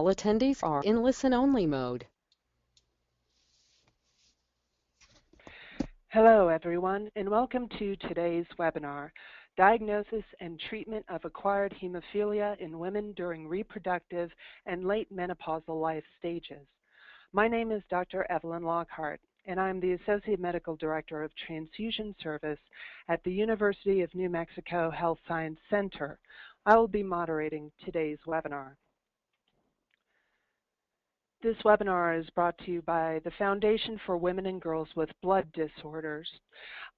All attendees are in listen-only mode. Hello, everyone, and welcome to today's webinar, Diagnosis and Treatment of Acquired Hemophilia in Women During Reproductive and Late Menopausal Life Stages. My name is Dr. Evelyn Lockhart, and I'm the Associate Medical Director of Transfusion Service at the University of New Mexico Health Science Center. I will be moderating today's webinar. This webinar is brought to you by the Foundation for Women and Girls with Blood Disorders.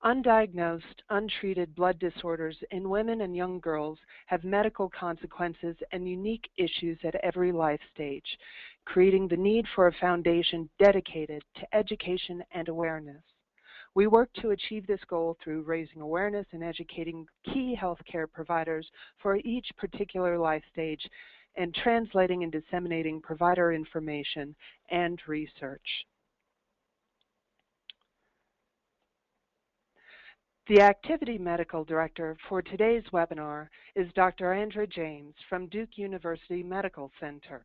Undiagnosed, untreated blood disorders in women and young girls have medical consequences and unique issues at every life stage, creating the need for a foundation dedicated to education and awareness. We work to achieve this goal through raising awareness and educating key healthcare providers for each particular life stage, and translating and disseminating provider information and research. The Activity Medical Director for today's webinar is Dr. Andrea James from Duke University Medical Center.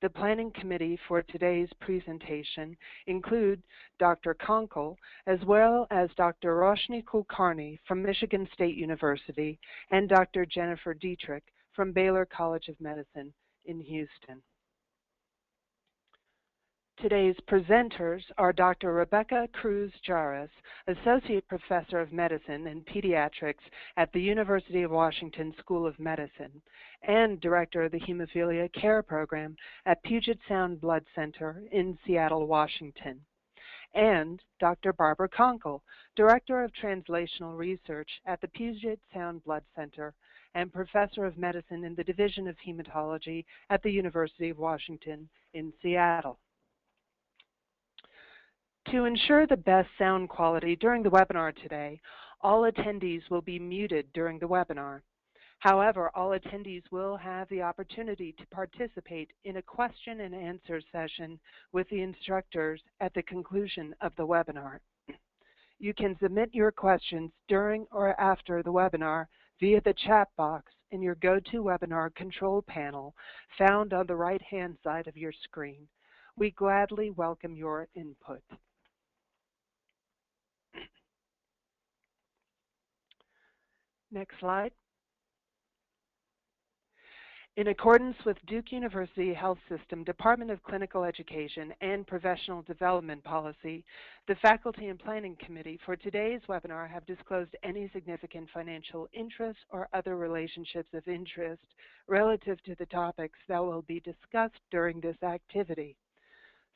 The planning committee for today's presentation include Dr. Konkel, as well as Dr. Roshni Kulkarni from Michigan State University and Dr. Jennifer Dietrich from Baylor College of Medicine in Houston. Today's presenters are Dr. Rebecca Cruz-Jarras, Associate Professor of Medicine and Pediatrics at the University of Washington School of Medicine and Director of the Hemophilia Care Program at Puget Sound Blood Center in Seattle, Washington, and Dr. Barbara Konkel, Director of Translational Research at the Puget Sound Blood Center and Professor of Medicine in the Division of Hematology at the University of Washington in Seattle. To ensure the best sound quality during the webinar today, all attendees will be muted during the webinar. However, all attendees will have the opportunity to participate in a question and answer session with the instructors at the conclusion of the webinar. You can submit your questions during or after the webinar via the chat box in your GoToWebinar control panel found on the right-hand side of your screen. We gladly welcome your input. Next slide. In accordance with Duke University Health System Department of Clinical Education and Professional Development Policy, the Faculty and Planning Committee for today's webinar have disclosed any significant financial interest or other relationships of interest relative to the topics that will be discussed during this activity.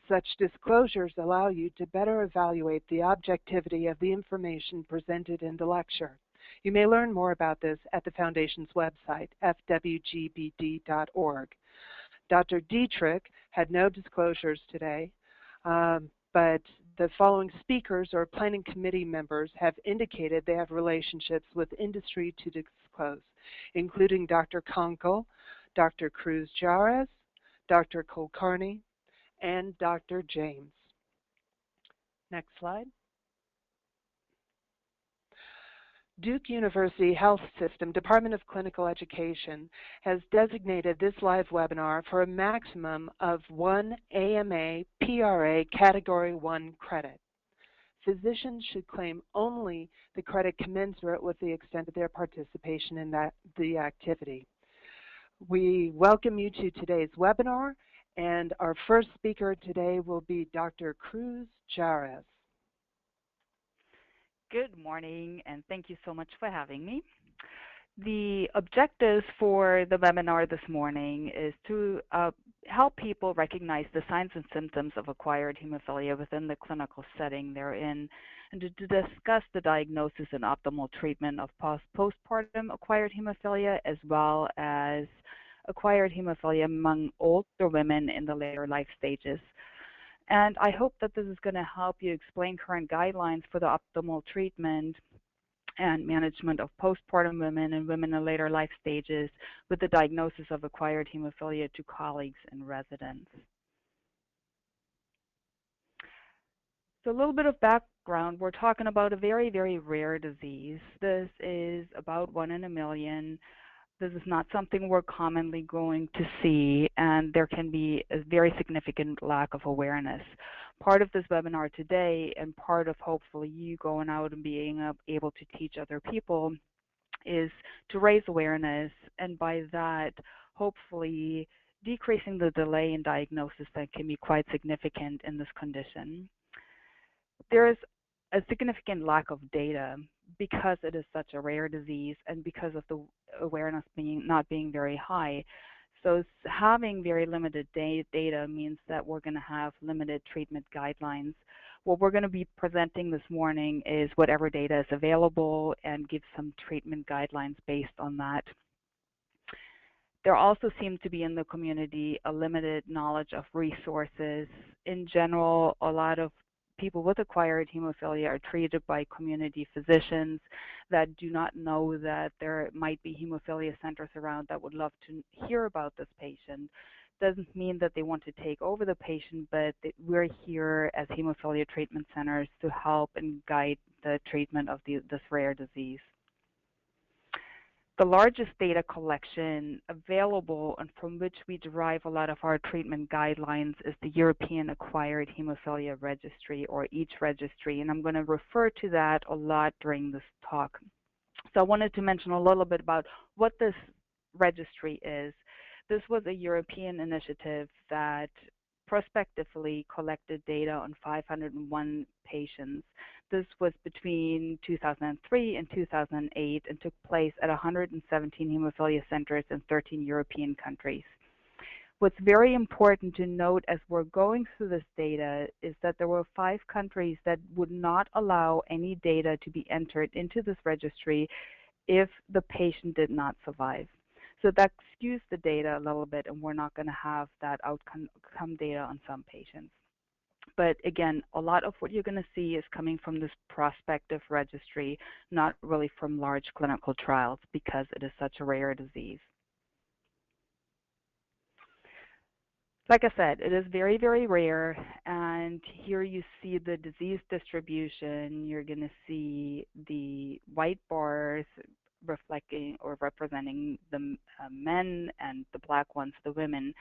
Such disclosures allow you to better evaluate the objectivity of the information presented in the lecture. You may learn more about this at the Foundation's website, fwgbd.org. Dr. Dietrich had no disclosures today, but the following speakers or planning committee members have indicated they have relationships with industry to disclose, including Dr. Konkel, Dr. Cruz-Jarras, Dr. Kulkarni, and Dr. James. Next slide. Duke University Health System Department of Clinical Education has designated this live webinar for a maximum of 1 AMA PRA Category 1 credit. Physicians should claim only the credit commensurate with the extent of their participation in the activity. We welcome you to today's webinar, and our first speaker today will be Dr. Cruz-Jarras. Good morning, and thank you so much for having me. The objectives for the webinar this morning is to help people recognize the signs and symptoms of acquired hemophilia within the clinical setting they're in, and to discuss the diagnosis and optimal treatment of postpartum acquired hemophilia, as well as acquired hemophilia among older women in the later life stages. And I hope that this is going to help you explain current guidelines for the optimal treatment and management of postpartum women and women in later life stages with the diagnosis of acquired hemophilia to colleagues and residents. So a little bit of background. We're talking about a very, very rare disease. This is about 1 in a million. This is not something we're commonly going to see, and there can be a very significant lack of awareness. Part of this webinar today, and part of hopefully you going out and being able to teach other people, is to raise awareness, and by that, hopefully decreasing the delay in diagnosis that can be quite significant in this condition. There is a significant lack of data because it is such a rare disease and because of the awareness not being very high. So having very limited data means that we're going to have limited treatment guidelines. What we're going to be presenting this morning is whatever data is available and give some treatment guidelines based on that. There also seems to be in the community a limited knowledge of resources. In general, a lot of people with acquired hemophilia are treated by community physicians that do not know that there might be hemophilia centers around that would love to hear about this patient. Doesn't mean that they want to take over the patient, but we're here as hemophilia treatment centers to help and guide the treatment of this rare disease. The largest data collection available and from which we derive a lot of our treatment guidelines is the European Acquired Hemophilia Registry, or EACH Registry, and I'm going to refer to that a lot during this talk. So I wanted to mention a little bit about what this registry is. This was a European initiative that prospectively collected data on 501 patients. This was between 2003 and 2008 and took place at 117 hemophilia centers in 13 European countries. What's very important to note as we're going through this data is that there were 5 countries that would not allow any data to be entered into this registry if the patient did not survive. So that skews the data a little bit, and we're not going to have that outcome data on some patients. But again, a lot of what you're going to see is coming from this prospective registry, not really from large clinical trials, because it is such a rare disease. Like I said, it is very, very rare, and here you see the disease distribution. You're going to see the white bars reflecting or representing the men and the black ones, the women.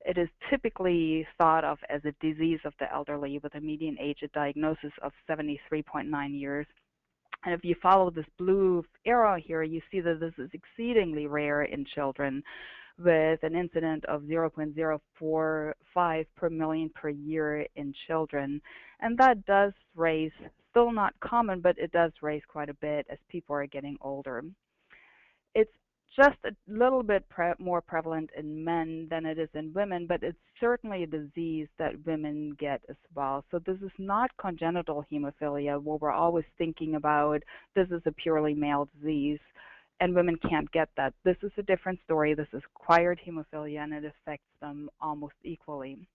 It is typically thought of as a disease of the elderly with a median age at diagnosis of 73.9 years. And if you follow this blue arrow here, you see that this is exceedingly rare in children, with an incidence of 0.045 per million per year in children. And that does raise, still not common, but it does raise quite a bit as people are getting older. It's just a little bit more prevalent in men than it is in women, but it's certainly a disease that women get as well. So this is not congenital hemophilia, where we're always thinking about this is a purely male disease, and women can't get that. This is a different story. This is acquired hemophilia, and it affects them almost equally.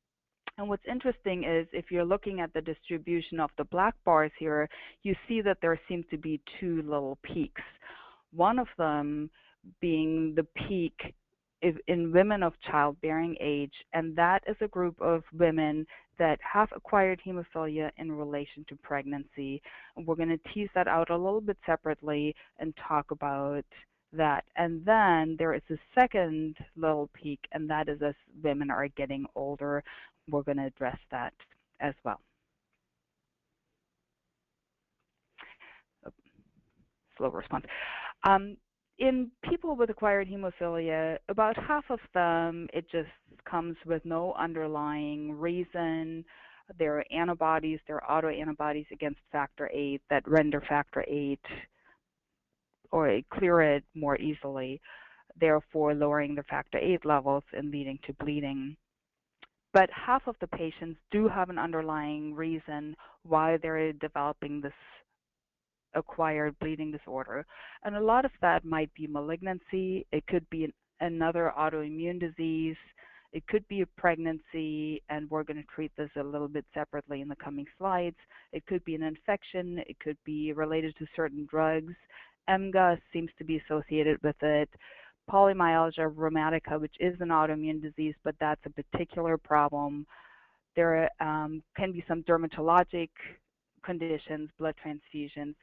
And what's interesting is if you're looking at the distribution of the black bars here, you see that there seem to be 2 little peaks. One of them being the peak in women of childbearing age, and that is a group of women that have acquired hemophilia in relation to pregnancy. And we're going to tease that out a little bit separately and talk about that. And then there is a second little peak, and that is as women are getting older. We're going to address that as well. Slow response. In people with acquired hemophilia, about half of them, it just comes with no underlying reason. There are antibodies, there are autoantibodies against factor VIII that render factor VIII or clear it more easily, therefore lowering the factor VIII levels and leading to bleeding. But half of the patients do have an underlying reason why they're developing this acquired bleeding disorder, and a lot of that might be malignancy. It could be another autoimmune disease. It could be a pregnancy, and we're going to treat this a little bit separately in the coming slides. It could be an infection. It could be related to certain drugs. MGA seems to be associated with it. Polymyalgia rheumatica, which is an autoimmune disease, but that's a particular problem. There can be some dermatologic conditions, blood transfusions.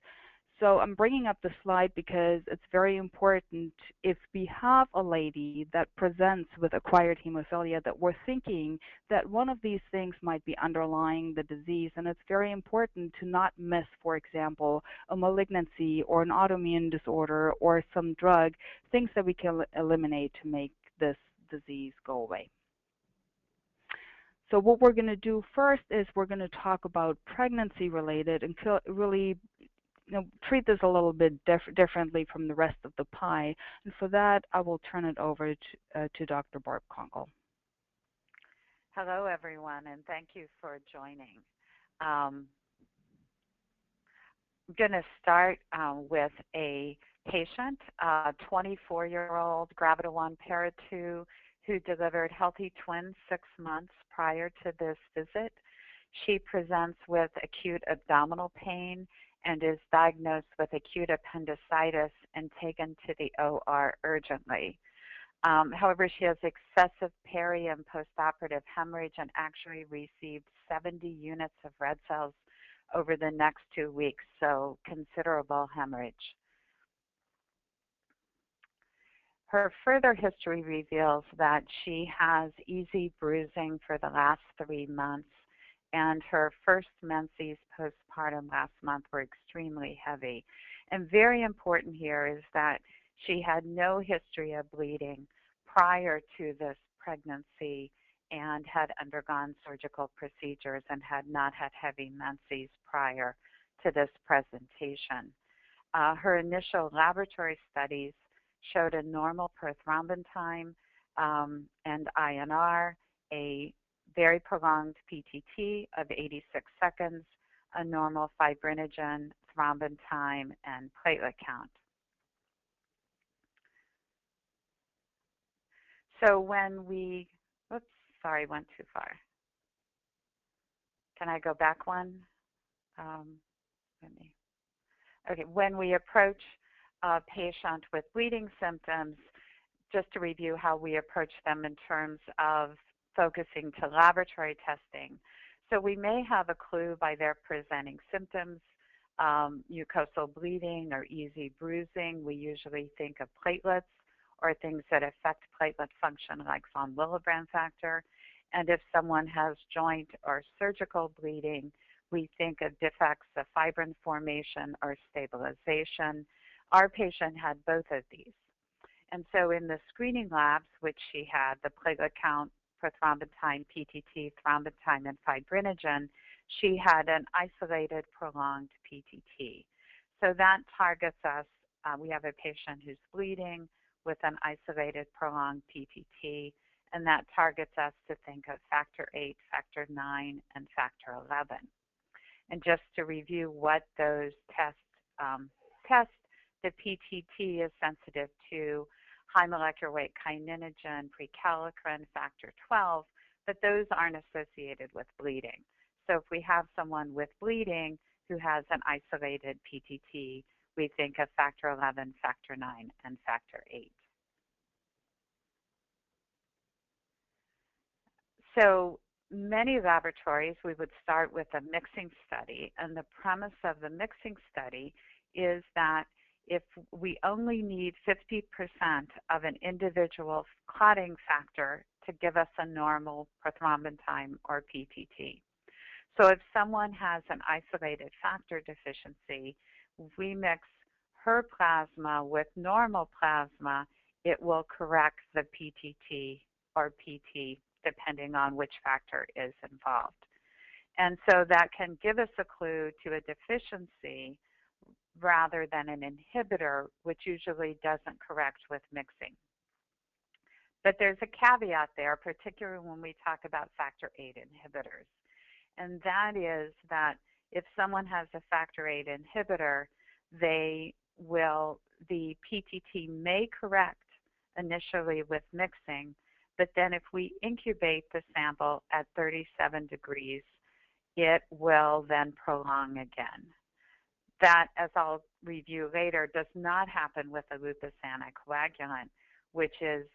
So I'm bringing up the slide because it's very important if we have a lady that presents with acquired hemophilia that we're thinking that one of these things might be underlying the disease, and it's very important to not miss, for example, a malignancy or an autoimmune disorder or some drug, things that we can eliminate to make this disease go away. So what we're going to do first is we're going to talk about pregnancy related and really treat this a little bit differently from the rest of the pie. And for that, I will turn it over to Dr. Barb Conkle. Hello, everyone, and thank you for joining. I'm going to start with a patient, a 24-year-old Gravida 1 Para 2 who delivered healthy twins 6 months prior to this visit. She presents with acute abdominal pain and is diagnosed with acute appendicitis and taken to the OR urgently. However, she has excessive peri and postoperative hemorrhage and actually received 70 units of red cells over the next 2 weeks, so considerable hemorrhage. Her further history reveals that she has easy bruising for the last 3 months, and her first menses postpartum last month were extremely heavy. And very important here is that she had no history of bleeding prior to this pregnancy and had undergone surgical procedures and had not had heavy menses prior to this presentation. Her initial laboratory studies showed a normal prothrombin time and INR, a very prolonged PTT of 86 seconds, a normal fibrinogen, thrombin time, and platelet count. So when we, oops, sorry, went too far. Can I go back one? Okay, when we approach a patient with bleeding symptoms, just to review how we approach them in terms of focusing to laboratory testing. So we may have a clue by their presenting symptoms, mucosal bleeding or easy bruising. We usually think of platelets or things that affect platelet function like von Willebrand factor. And if someone has joint or surgical bleeding, we think of defects of fibrin formation or stabilization. Our patient had both of these. And so in the screening labs, which she had, the platelet count, prothrombin time, PTT, thrombin time, and fibrinogen, she had an isolated prolonged PTT. So that targets us. We have a patient who's bleeding with an isolated prolonged PTT, and that targets us to think of factor 8, factor 9, and factor 11. And just to review what those tests test, the PTT is sensitive to high molecular weight kininogen, prekallikrein, factor 12, but those aren't associated with bleeding. So if we have someone with bleeding who has an isolated PTT, we think of factor 11, factor 9, and factor 8. So many laboratories, we would start with a mixing study, and the premise of the mixing study is that if we only need 50% of an individual clotting factor to give us a normal prothrombin time or PTT. So if someone has an isolated factor deficiency, we mix her plasma with normal plasma, it will correct the PTT or PT depending on which factor is involved. And so that can give us a clue to a deficiency rather than an inhibitor, which usually doesn't correct with mixing. But there's a caveat there, particularly when we talk about factor 8 inhibitors. And that is that if someone has a factor 8 inhibitor, the PTT may correct initially with mixing, but then if we incubate the sample at 37 degrees, it will then prolong again. That, as I'll review later, does not happen with a lupus anticoagulant, which is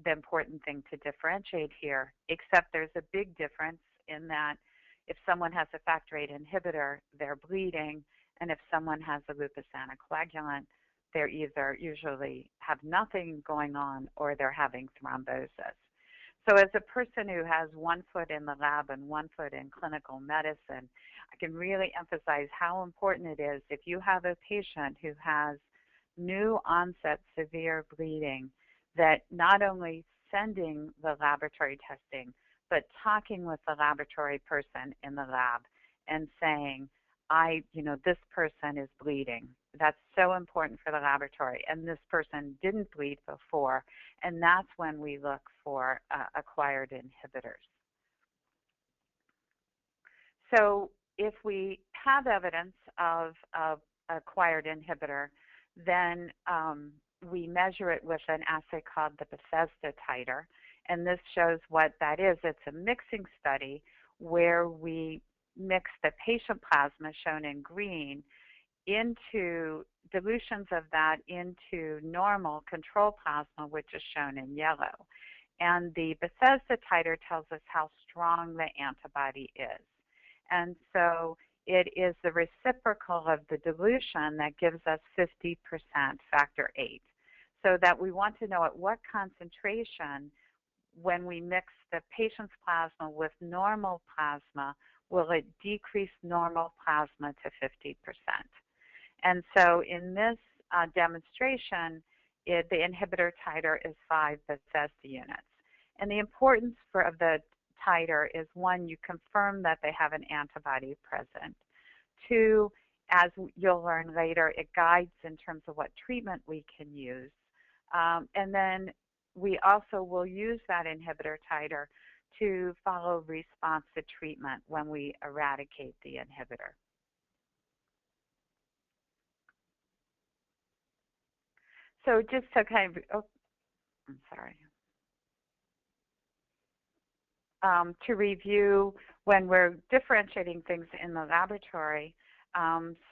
the important thing to differentiate here, except there's a big difference in that if someone has a factor 8 inhibitor, they're bleeding, And if someone has a lupus anticoagulant, they're either usually have nothing going on or they're having thrombosis. So as a person who has one foot in the lab and one foot in clinical medicine, I can really emphasize how important it is if you have a patient who has new onset severe bleeding, that not only sending the laboratory testing, but talking with the laboratory person in the lab and saying, this person is bleeding. That's so important for the laboratory, and this person didn't bleed before, and that's when we look for acquired inhibitors. So if we have evidence of acquired inhibitor, then we measure it with an assay called the Bethesda titer, and this shows what that is. It's a mixing study where we mix the patient plasma, shown in green, into dilutions of that into normal control plasma, which is shown in yellow. And the Bethesda titer tells us how strong the antibody is. And so it is the reciprocal of the dilution that gives us 50% factor VIII. So that we want to know at what concentration, when we mix the patient's plasma with normal plasma, will it decrease normal plasma to 50%. And so in this demonstration, the inhibitor titer is 5 Bethesda units. And the importance of the titer is, 1, you confirm that they have an antibody present. 2, as you'll learn later, it guides in terms of what treatment we can use. And then we also will use that inhibitor titer to follow response to treatment when we eradicate the inhibitor. So just to kind of, to review when we're differentiating things in the laboratory,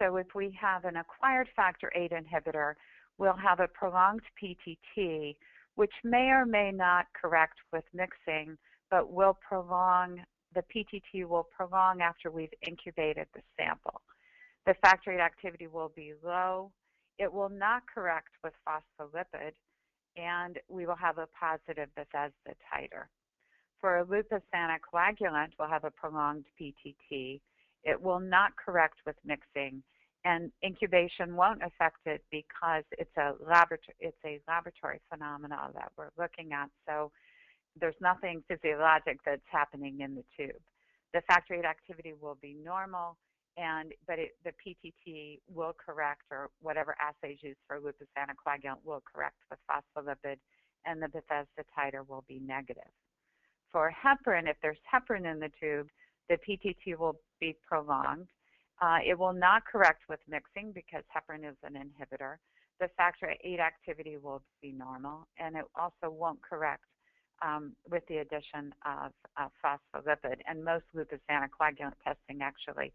so if we have an acquired factor VIII inhibitor, we'll have a prolonged PTT, which may or may not correct with mixing, but will prolong, the PTT will prolong after we've incubated the sample. The factor VIII activity will be low. It will not correct with phospholipid, and we will have a positive Bethesda titer. For a lupus anticoagulant, we'll have a prolonged PTT. It will not correct with mixing, and incubation won't affect it because it's a laboratory phenomena that we're looking at. So there's nothing physiologic that's happening in the tube. The factor VIII activity will be normal, but the PTT will correct, or whatever assays used for lupus anticoagulant will correct with phospholipid, and the Bethesda titer will be negative. For heparin, if there's heparin in the tube, the PTT will be prolonged. It will not correct with mixing because heparin is an inhibitor. The factor VIII activity will be normal, and it also won't correct with the addition of phospholipid. And most lupus anticoagulant testing actually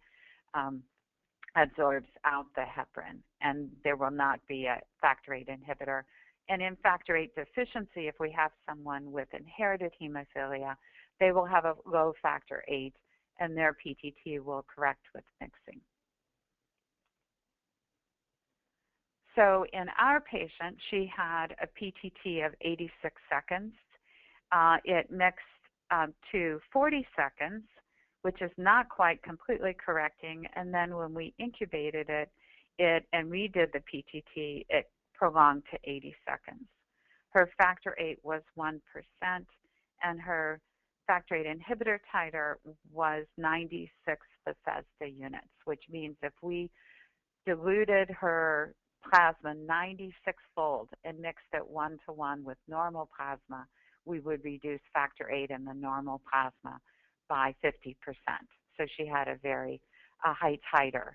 absorbs out the heparin, and there will not be a factor VIII inhibitor. And in factor VIII deficiency, if we have someone with inherited hemophilia, they will have a low factor VIII, and their PTT will correct with mixing. So in our patient, she had a PTT of 86 seconds. It mixed to 40 seconds, which is not quite completely correcting. And then when we incubated it and redid the PTT, it prolonged to 80 seconds. Her factor VIII was 1%, and her factor VIII inhibitor titer was 96 Bethesda units, which means if we diluted her plasma 96-fold and mixed it 1-to-1 with normal plasma, we would reduce factor VIII in the normal plasma by 50%. So she had a very high titer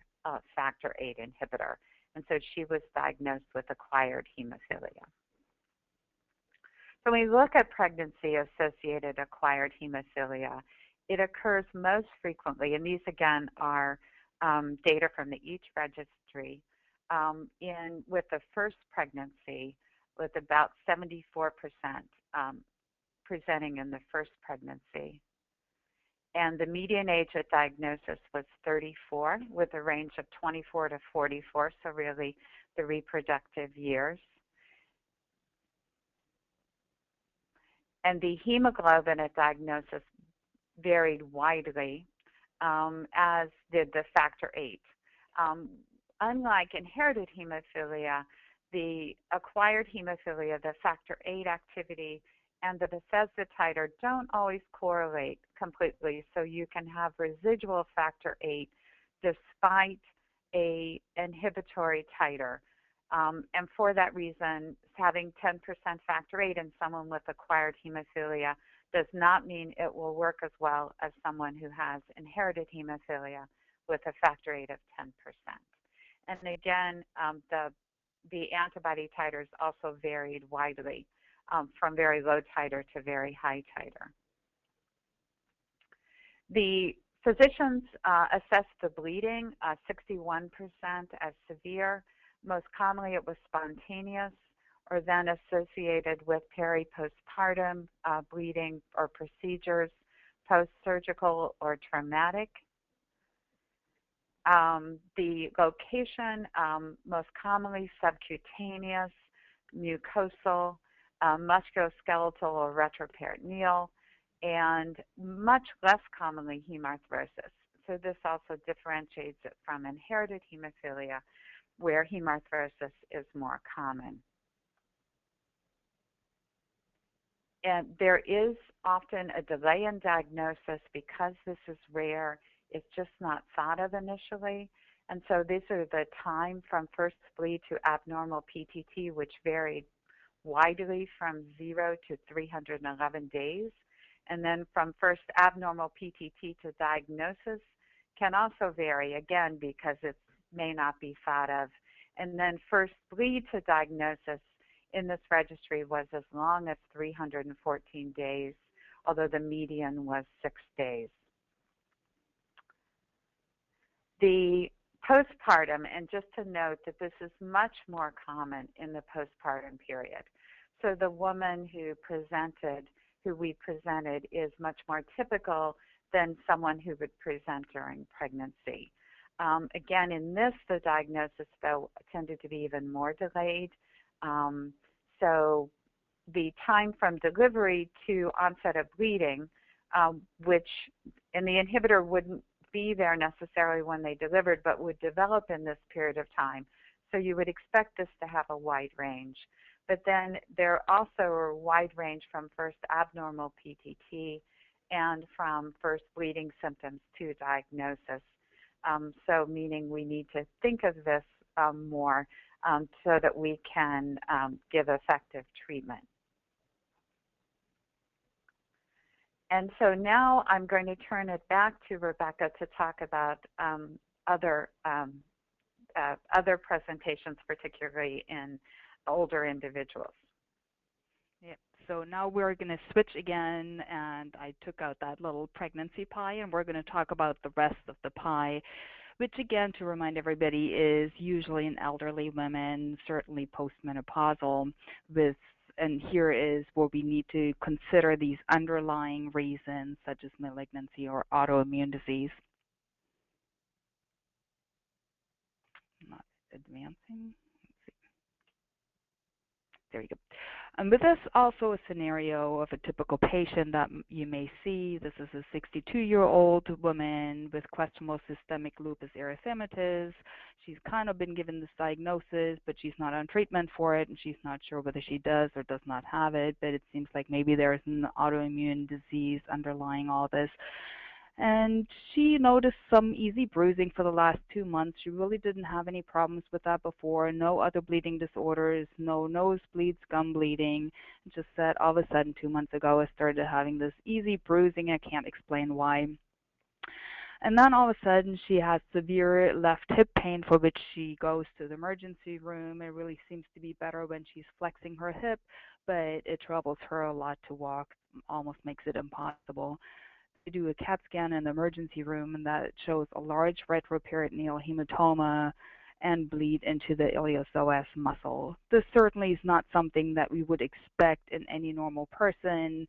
factor VIII inhibitor, and so she was diagnosed with acquired hemophilia. So when we look at pregnancy-associated acquired hemophilia, it occurs most frequently, and these again are data from the EACH Registry, with the first pregnancy, with about 74% presenting in the first pregnancy. And the median age at diagnosis was 34, with a range of 24 to 44, so really the reproductive years. And the hemoglobin at diagnosis varied widely, as did the factor VIII. Unlike inherited hemophilia, the acquired hemophilia, the factor VIII activity, and the Bethesda titer don't always correlate completely, so you can have residual factor VIII despite a inhibitory titer. And for that reason, having 10% factor VIII in someone with acquired hemophilia does not mean it will work as well as someone who has inherited hemophilia with a factor VIII of 10%. And again, the antibody titers also varied widely, from very low titer to very high titer. The physicians assessed the bleeding, 61% as severe. Most commonly it was spontaneous or then associated with peri-postpartum bleeding or procedures, post-surgical or traumatic. The location, most commonly subcutaneous, mucosal, musculoskeletal or retroperitoneal, and much less commonly hemarthrosis. So this also differentiates it from inherited hemophilia, where hemarthrosis is more common. And there is often a delay in diagnosis because this is rare. It's just not thought of initially. And so these are the time from first bleed to abnormal PTT, which varied widely from 0 to 311 days. And then from first abnormal PTT to diagnosis can also vary, again, because it may not be thought of. And then first bleed to diagnosis in this registry was as long as 314 days, although the median was 6 days. The postpartum, and just to note that this is much more common in the postpartum period. So the woman who we presented is much more typical than someone who would present during pregnancy. Again, in this, the diagnosis, though, tended to be even more delayed. So the time from delivery to onset of bleeding, which in the inhibitor wouldn't be there necessarily when they delivered, but would develop in this period of time. So you would expect this to have a wide range. But then there also are a wide range from first abnormal PTT and from first bleeding symptoms to diagnosis. So meaning we need to think of this more so that we can give effective treatment. And so now I'm going to turn it back to Rebecca to talk about other presentations, particularly in older individuals. Yeah. So now we're going to switch again, and I took out that little pregnancy pie, and we're going to talk about the rest of the pie, which again, to remind everybody, is usually in elderly women, certainly postmenopausal, and here is where we need to consider these underlying reasons, such as malignancy or autoimmune disease. Not advancing. There you go. And with this, also a scenario of a typical patient that you may see. This is a 62-year-old woman with questionable systemic lupus erythematosus. She's kind of been given this diagnosis, but she's not on treatment for it, and she's not sure whether she does or does not have it, but it seems like maybe there's an autoimmune disease underlying all this. And she noticed some easy bruising for the last 2 months. She really didn't have any problems with that before, no other bleeding disorders, no nosebleeds, gum bleeding. Just said all of a sudden 2 months ago I started having this easy bruising. I can't explain why. And then all of a sudden she has severe left hip pain for which she goes to the emergency room. It really seems to be better when she's flexing her hip, but it troubles her a lot to walk, almost makes it impossible. To do a CAT scan in the emergency room, and that shows a large retroperitoneal hematoma and bleed into the iliopsoas muscle. This certainly is not something that we would expect in any normal person.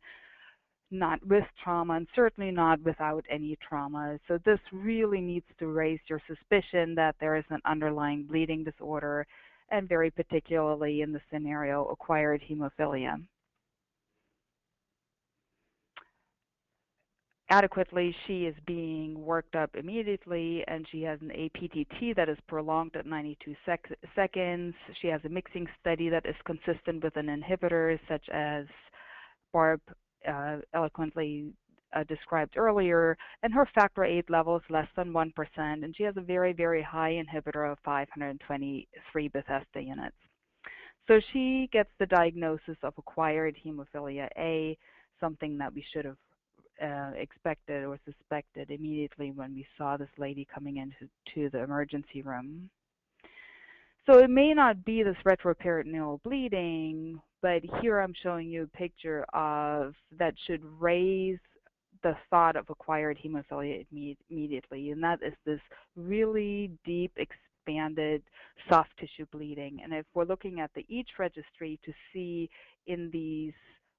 not with trauma, and certainly not without any trauma. So this really needs to raise your suspicion that there is an underlying bleeding disorder, and very particularly in the scenario, acquired hemophilia. Adequately, she is being worked up immediately, and she has an APTT that is prolonged at 92 seconds. She has a mixing study that is consistent with an inhibitor, such as Barb eloquently described earlier, and her factor VIII level is less than 1%, and she has a very, very high inhibitor of 523 Bethesda units. So she gets the diagnosis of acquired hemophilia A, something that we should have expected or suspected immediately when we saw this lady coming into the emergency room. So it may not be this retroperitoneal bleeding, but here I'm showing you a picture of that should raise the thought of acquired hemophilia immediately, and that is this really deep, expanded soft tissue bleeding. And if we're looking at the EACH registry to see in these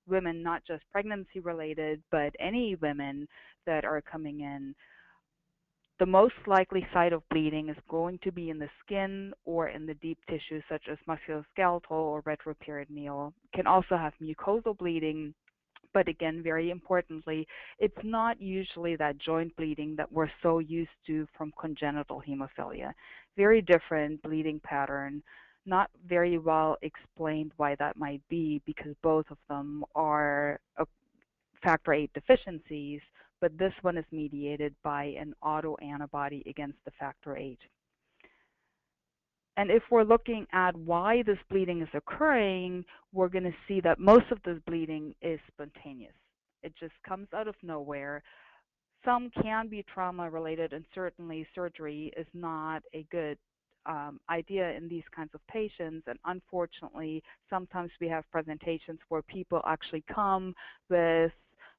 women, not just pregnancy related, but any women that are coming in, the most likely site of bleeding is going to be in the skin or in the deep tissue, such as musculoskeletal or retroperitoneal. Can also have mucosal bleeding, but again, very importantly, it's not usually that joint bleeding that we're so used to from congenital hemophilia. Very different bleeding pattern, not very well explained why that might be, because both of them are factor VIII deficiencies, but this one is mediated by an autoantibody against the factor VIII. And if we're looking at why this bleeding is occurring, we're going to see that most of this bleeding is spontaneous. It just comes out of nowhere. Some can be trauma related, and certainly surgery is not a good idea in these kinds of patients. And unfortunately, sometimes we have presentations where people actually come with,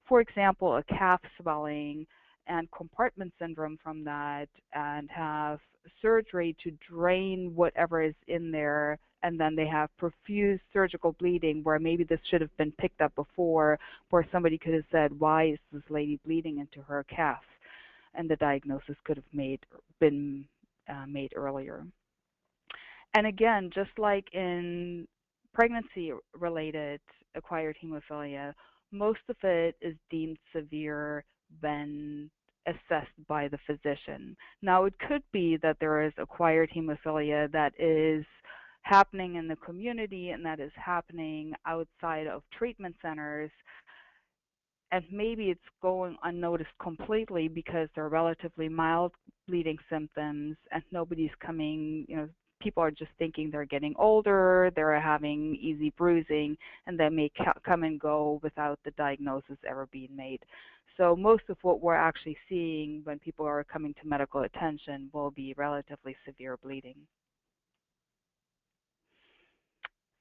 for example, a calf swelling and compartment syndrome from that, and have surgery to drain whatever is in there, and then they have profuse surgical bleeding where maybe this should have been picked up before, where somebody could have said, why is this lady bleeding into her calf? And the diagnosis could have been made earlier. And again, just like in pregnancy-related acquired hemophilia, most of it is deemed severe when assessed by the physician. Now, it could be that there is acquired hemophilia that is happening in the community and that is happening outside of treatment centers, and maybe it's going unnoticed completely because they're relatively mild bleeding symptoms and nobody's coming, people are just thinking they're getting older, they're having easy bruising, and they may come and go without the diagnosis ever being made. So most of what we're actually seeing when people are coming to medical attention will be relatively severe bleeding.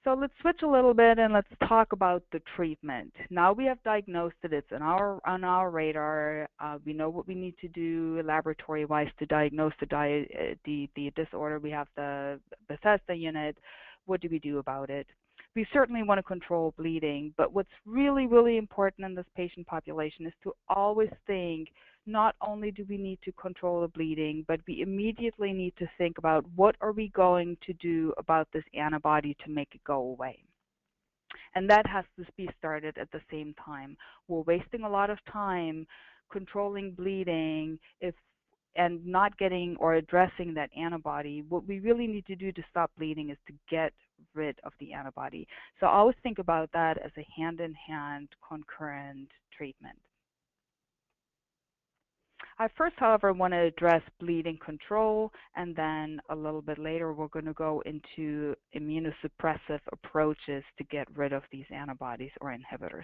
So let's switch a little bit and let's talk about the treatment. Now we have diagnosed it, it's on our radar. We know what we need to do laboratory-wise to diagnose the disorder. We have the Bethesda unit. What do we do about it? We certainly want to control bleeding, but what's really, really important in this patient population is to always think, not only do we need to control the bleeding, but we immediately need to think about what are we going to do about this antibody to make it go away. And that has to be started at the same time. We're wasting a lot of time controlling bleeding and not getting or addressing that antibody. What we really need to do to stop bleeding is to get rid of the antibody. So I always think about that as a hand-in-hand concurrent treatment. I first, however, want to address bleeding control, and then a little bit later we're going to go into immunosuppressive approaches to get rid of these antibodies or inhibitors.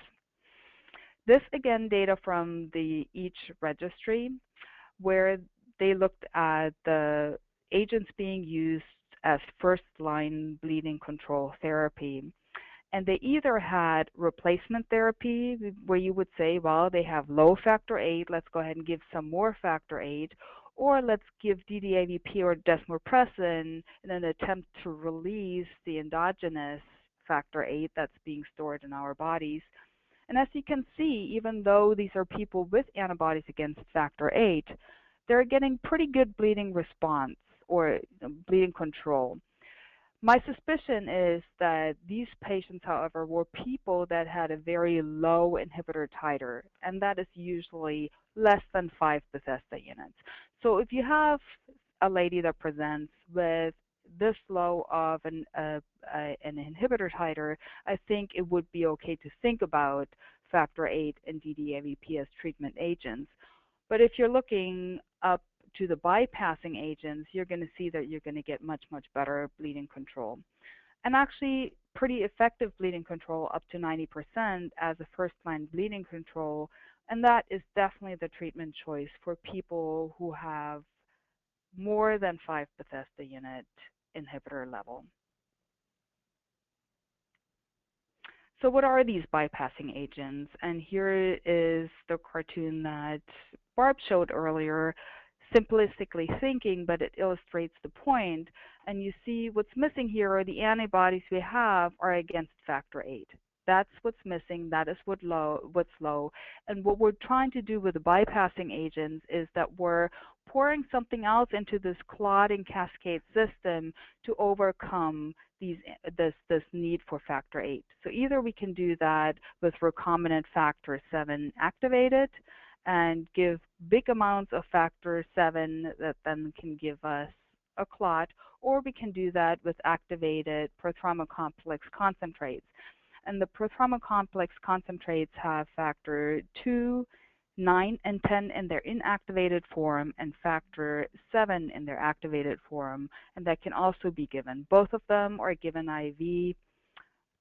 This, again, data from the EACH Registry, where they looked at the agents being used as first-line bleeding control therapy. And they either had replacement therapy, where you would say, well, they have low factor VIII, let's go ahead and give some more factor VIII, or let's give DDAVP or desmopressin in an attempt to release the endogenous factor VIII that's being stored in our bodies. And as you can see, even though these are people with antibodies against factor VIII, they're getting pretty good bleeding response or bleeding control. My suspicion is that these patients, however, were people that had a very low inhibitor titer, and that is usually less than 5 Bethesda units. So if you have a lady that presents with this low of an inhibitor titer, I think it would be okay to think about factor VIII and DDAVP as treatment agents. But if you're looking up to the bypassing agents, you're going to see that you're going to get much, much better bleeding control. And actually pretty effective bleeding control up to 90% as a first-line bleeding control. And that is definitely the treatment choice for people who have more than 5 Bethesda unit inhibitor level. So what are these bypassing agents? And here is the cartoon that Barb showed earlier, simplistically thinking, but it illustrates the point. And you see what's missing here are the antibodies we have are against factor VIII. That's what's missing. That is what's low. And what we're trying to do with the bypassing agents is that we're pouring something else into this clotting cascade system to overcome this need for factor VIII. So either we can do that with recombinant factor VII activated and give big amounts of factor VII that then can give us a clot, or we can do that with activated prothrombin concentrates. And the prothrombin concentrates have factor 2, 9, and 10 in their inactivated form and factor 7 in their activated form, and that can also be given. Both of them are given IV,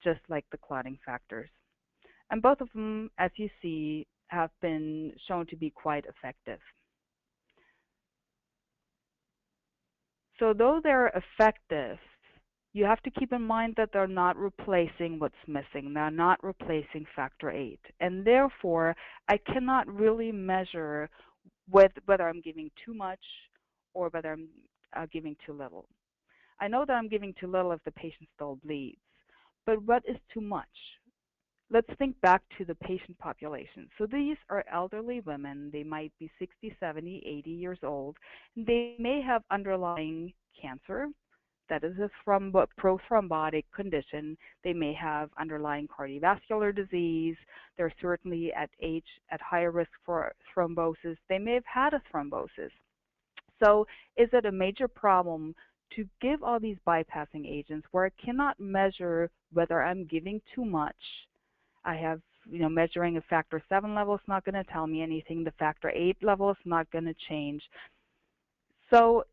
just like the clotting factors. And both of them, as you see, have been shown to be quite effective. So though they're effective, you have to keep in mind that they're not replacing what's missing. They're not replacing factor VIII. And therefore, I cannot really measure whether I'm giving too much or whether I'm giving too little. I know that I'm giving too little if the patient still bleeds. But what is too much? Let's think back to the patient population. So these are elderly women. They might be 60, 70, 80 years old. And they may have underlying cancer. That is a prothrombotic condition. They may have underlying cardiovascular disease. They're certainly at higher risk for thrombosis. They may have had a thrombosis. So is it a major problem to give all these bypassing agents where I cannot measure whether I'm giving too much? I have, measuring a factor 7 level is not going to tell me anything. The factor 8 level is not going to change. So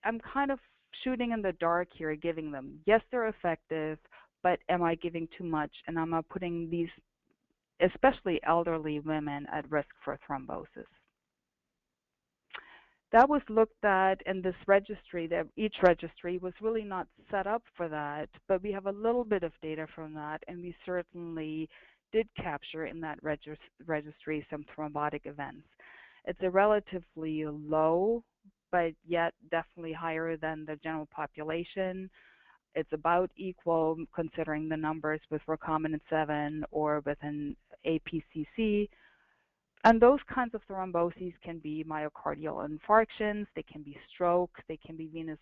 I'm kind of shooting in the dark here, giving them. Yes, they're effective, but am I giving too much? And am I putting these, especially elderly women, at risk for thrombosis? That was looked at in this registry. The EACH Registry was really not set up for that, but we have a little bit of data from that, and we certainly did capture in that registry some thrombotic events. It's a relatively low, but yet definitely higher than the general population. It's about equal considering the numbers with recombinant 7 or with an APCC. And those kinds of thromboses can be myocardial infarctions, they can be strokes, they can be venous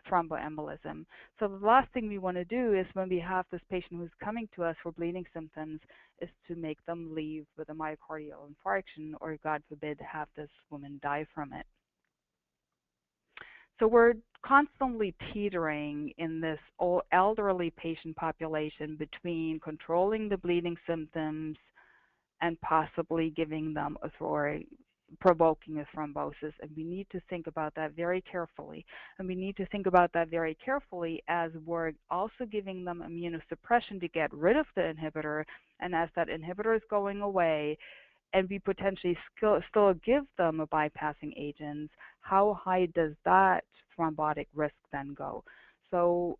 thromboembolism. So the last thing we want to do is when we have this patient who's coming to us for bleeding symptoms is to make them leave with a myocardial infarction or, God forbid, have this woman die from it. So we're constantly teetering in this elderly patient population between controlling the bleeding symptoms and possibly giving them or provoking a thrombosis. And we need to think about that very carefully. And we need to think about that very carefully as we're also giving them immunosuppression to get rid of the inhibitor. And as that inhibitor is going away, and we potentially still give them a bypassing agent, how high does that thrombotic risk then go? So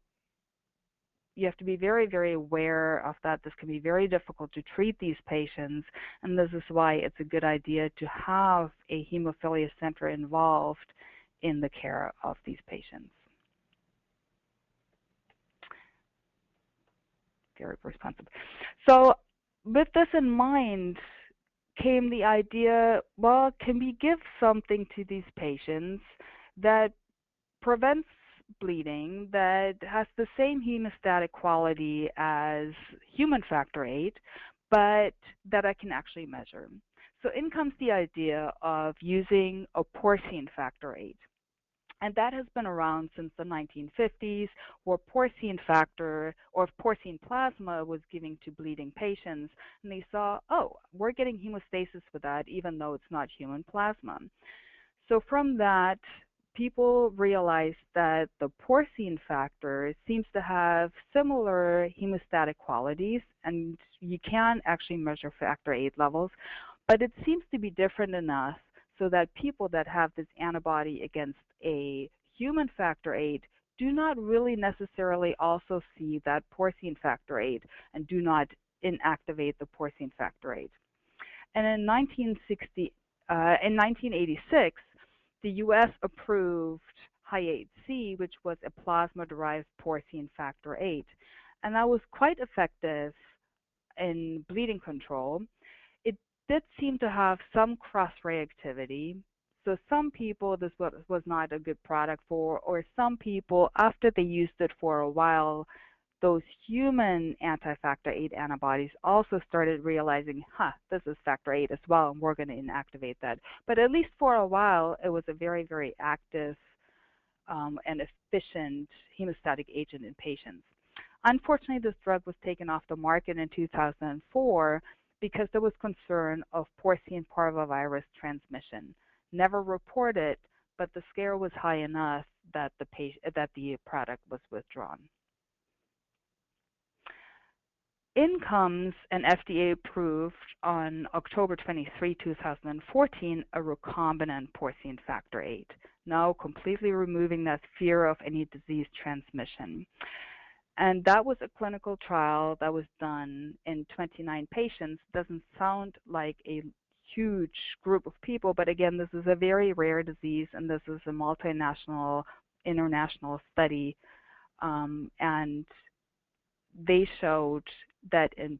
you have to be very, very aware of that. This can be very difficult to treat these patients, and this is why it's a good idea to have a hemophilia center involved in the care of these patients. Very responsible. So with this in mind came the idea, well, can we give something to these patients that prevents bleeding, that has the same hemostatic quality as human factor VIII, but that I can actually measure? So in comes the idea of using a porcine factor VIII. And that has been around since the 1950s, where porcine factor or porcine plasma was given to bleeding patients. And they saw, oh, we're getting hemostasis with that, even though it's not human plasma. So from that, people realized that the porcine factor seems to have similar hemostatic qualities, and you can actually measure factor VIII levels, but it seems to be different enough so that people that have this antibody against a human factor VIII do not really necessarily also see that porcine factor VIII and do not inactivate the porcine factor VIII. And in 1986, the U.S. approved High-8C, which was a plasma-derived porcine factor VIII, and that was quite effective in bleeding control. It did seem to have some cross-reactivity, so some people this was not a good product for, or some people, after they used it for a while, those human anti-factor VIII antibodies also started realizing, this is factor VIII as well, and we're going to inactivate that. But at least for a while, it was a very, very active and efficient hemostatic agent in patients. Unfortunately, this drug was taken off the market in 2004 because there was concern of porcine parvovirus transmission. Never reported, but the scare was high enough that the product was withdrawn. In comes an FDA approved on October 23, 2014, a recombinant porcine factor VIII, now completely removing that fear of any disease transmission. And that was a clinical trial that was done in 29 patients. Doesn't sound like a huge group of people, but again, this is a very rare disease, and this is a multinational, international study, and they showed that in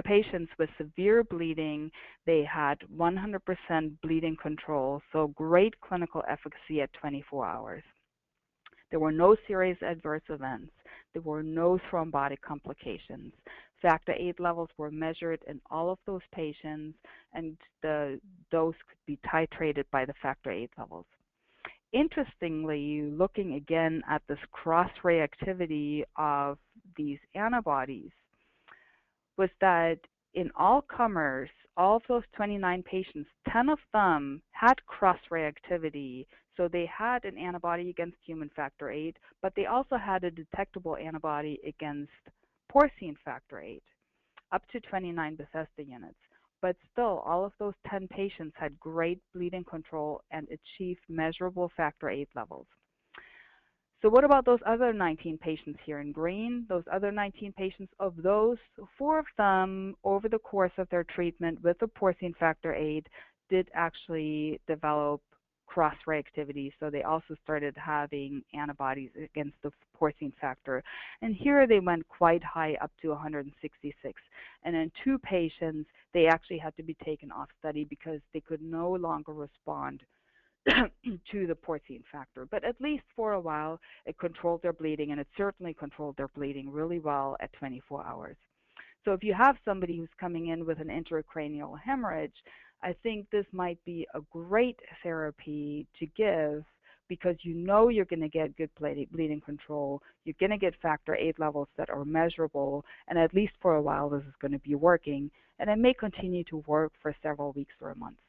patients with severe bleeding, they had 100% bleeding control, so great clinical efficacy at 24 hours. There were no serious adverse events. There were no thrombotic complications. Factor VIII levels were measured in all of those patients, and the dose could be titrated by the factor VIII levels. Interestingly, looking again at this cross-reactivity of these antibodies, was that in all comers, all of those 29 patients, 10 of them had cross-reactivity. So they had an antibody against human factor VIII, but they also had a detectable antibody against porcine factor VIII, up to 29 Bethesda units. But still, all of those 10 patients had great bleeding control and achieved measurable factor VIII levels. So what about those other 19 patients here in green? Those other 19 patients, of those, 4 of them, over the course of their treatment with the porcine factor VIII, did actually develop cross-reactivity, so they also started having antibodies against the porcine factor. And here they went quite high, up to 166. And in 2 patients, they actually had to be taken off study because they could no longer respond to the porcine factor. But at least for a while, it controlled their bleeding, and it certainly controlled their bleeding really well at 24 hours. So if you have somebody who's coming in with an intracranial hemorrhage, I think this might be a great therapy to give, because you know you're going to get good bleeding control, you're going to get factor VIII levels that are measurable, and at least for a while this is going to be working, and it may continue to work for several weeks or months,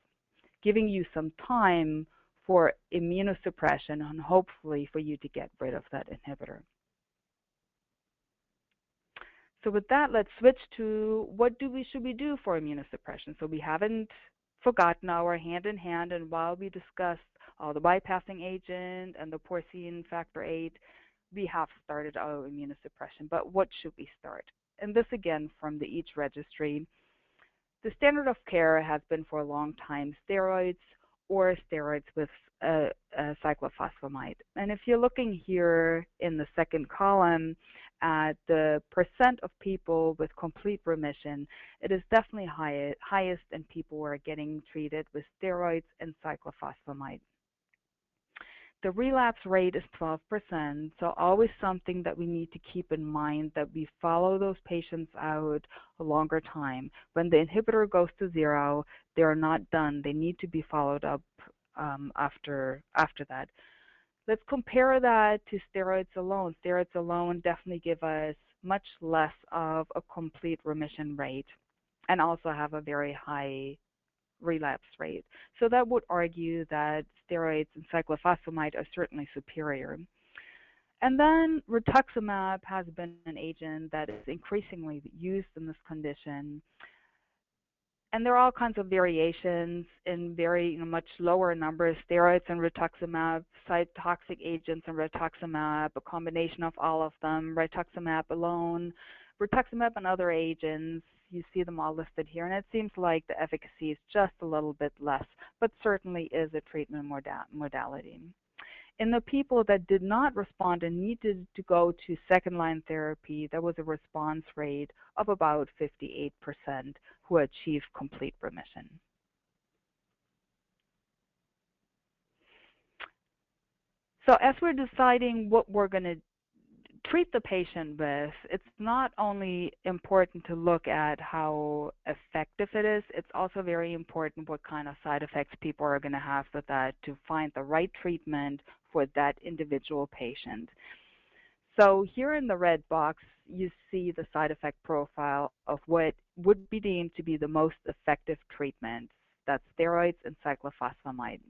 giving you some time for immunosuppression and hopefully for you to get rid of that inhibitor. So with that, let's switch to what should we do for immunosuppression. So we haven't forgotten our hand-in-hand, and while we discussed the bypassing agent and the porcine factor VIII, we have started our immunosuppression. But what should we start? And this again from the EACH Registry. The standard of care has been for a long time steroids or steroids with cyclophosphamide. And if you're looking here in the second column at the percent of people with complete remission, it is definitely highest in people who are getting treated with steroids and cyclophosphamide. The relapse rate is 12%, so always something that we need to keep in mind, that we follow those patients out a longer time. When the inhibitor goes to 0, they are not done. They need to be followed up after that. Let's compare that to steroids alone. Steroids alone definitely give us much less of a complete remission rate and also have a very high relapse rate. So that would argue that steroids and cyclophosphamide are certainly superior. And then rituximab has been an agent that is increasingly used in this condition. And there are all kinds of variations in very much lower numbers, steroids and rituximab, cytotoxic agents and rituximab, a combination of all of them, rituximab alone, rituximab and other agents. You see them all listed here, and it seems like the efficacy is just a little bit less, but certainly is a treatment modality. In the people that did not respond and needed to go to second-line therapy, there was a response rate of about 58% who achieved complete remission. So as we're deciding what we're going to treat the patient with, it's not only important to look at how effective it is, it's also very important what kind of side effects people are going to have with that to find the right treatment for that individual patient. So here in the red box, you see the side effect profile of what would be deemed to be the most effective treatment. That's steroids and cyclophosphamide.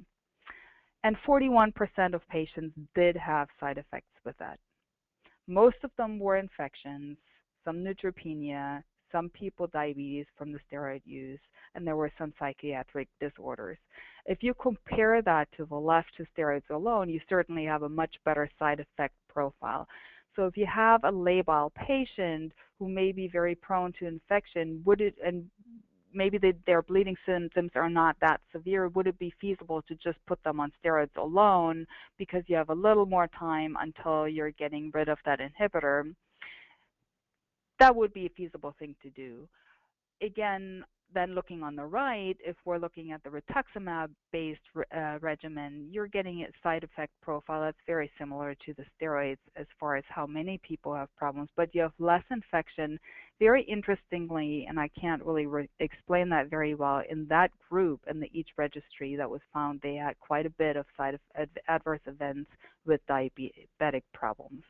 And 41% of patients did have side effects with that. Most of them were infections, some neutropenia, some people diabetes from the steroid use, and there were some psychiatric disorders. If you compare that to the left to steroids alone, you certainly have a much better side effect profile. So if you have a labile patient who may be very prone to infection, and maybe their bleeding symptoms are not that severe, would it be feasible to just put them on steroids alone because you have a little more time until you're getting rid of that inhibitor? That would be a feasible thing to do. Again, then looking on the right, if we're looking at the rituximab-based regimen, you're getting a side effect profile that's very similar to the steroids as far as how many people have problems, but you have less infection. Very interestingly, and I can't really explain that very well, in that group, in the EACH registry that was found, they had quite a bit of adverse events with diabetic problems.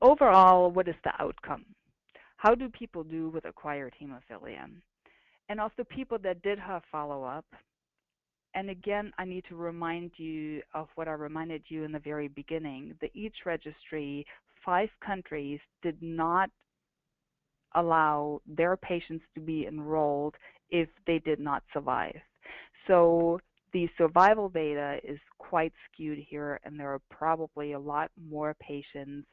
Overall, what is the outcome? How do people do with acquired hemophilia? And of the people that did have follow-up, and again, I need to remind you of what I reminded you in the very beginning. The EACH registry, 5 countries did not allow their patients to be enrolled if they did not survive. So the survival data is quite skewed here, and there are probably a lot more patients